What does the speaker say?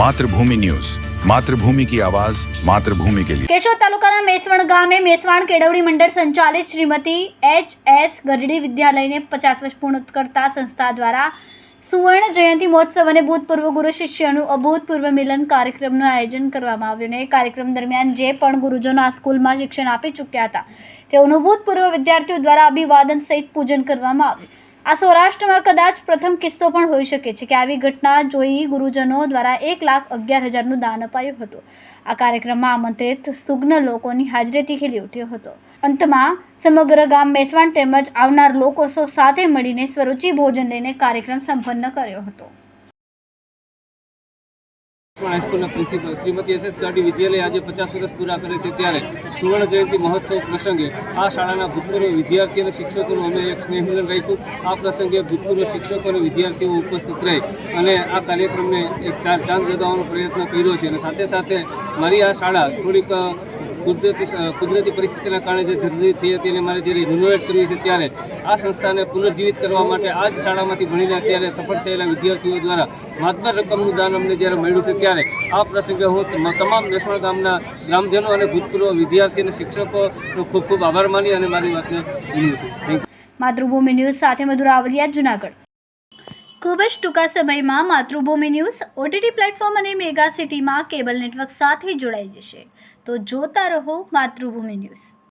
मातृभूमि न्यूज, मातृभूमि की आवाज, मातृभूमि के लिए। केशोद तालुकाना मेसवण गामे मेसवाण केळवणी मंडળ संचालित श्रीमती एच.एस. गरडी विद्यालयને 50 વર્ષ પૂર્ણ કરતા સંસ્થા દ્વારા સુવર્ણ જયંતિ મહોત્સવ અને ભૂતપૂર્વ ગુરુ શિષ્યનું અભૂતપૂર્વ મિલન કાર્યક્રમનું આયોજન કરવામાં આવ્યું અને કાર્યક્રમ દરમિયાન જે પણ ગુરુજનો આ સ્કૂલમાં શિક્ષણ આપી ચૂક્યા હતા તેઓનું ભૂતપૂર્વ વિદ્યાર્થીઓ દ્વારા અભિવાદન સહિત પૂજન કરવામાં આવ્યું। આ સૌરાષ્ટ્રમાં કદાચ પ્રથમ કિસ્સો પણ હોઈ શકે છે કે આવી ઘટના જોઈ ગુરુજનો દ્વારા 1,11,000નું દાન અપાયું હતું। આ કાર્યક્રમમાં આમંત્રિત સુગ્ન લોકોની હાજરીથી ખીલી ઉઠ્યો હતો। અંતમાં સમગ્ર ગામ મેસવાણ તેમજ આવનાર લોકો સૌ સાથે મળીને સ્વરૂચિ ભોજન લઈને કાર્યક્રમ સંપન્ન કર્યો હતો। High school principal Shrimati S S. Garadi Vidyalaya आज 50 वर्ष पूरा करे छे त्यारे सुवर्ण जयंती महोत्सव प्रसंगे आ शाळाना भूतपूर्व विद्यार्थी और शिक्षकों अमे एक स्नेह मिलन राख्युं। आ प्रसंगे भूतपूर्व शिक्षकों और विद्यार्थीओ उपस्थित रही अने आ कार्यक्रमने एक चार चांद लगावવાનો प्रयत्न कर्यो छे। साथे साथे मारी आ शाळा थोड़ीक कुदरती परिस्थितिना कारणे जे जर्जरित थई हती अने मारे ज्यारे रिनोवेट करवी छे त्यारे आ संस्थाने पुनर्जीवित करवा माटे आ ज शाळामांथी भणीने अत्यारे सफળ थयेला विद्यार्थीओ द्वारा मातबर रकमनुं दान अમને જ્યારે મળ્યું છે ત્યારે આ પ્રસંગે હું તમામ મેસવાણ ગામના ગ્રામજનો અને ભૂતપૂર્વ વિદ્યાર્થી અને શિક્ષકોનો ખૂબ ખૂબ આભાર માની અને મારી વાતને વિનવું છું। Thank you. માતૃભૂમિ ન્યૂઝ સાથે મધુરાવલિયા, જુનાગઢ। ખૂબ જ ટૂંકા સમયમાં માતૃભૂમિ ન્યૂઝ ઓટીટી પ્લેટફોર્મ અને મેગા સિટીમાં કેબલ નેટવર્ક સાથે જોડાઈ જશે, તો જોતા રહો માતૃભૂમિ ન્યૂઝ।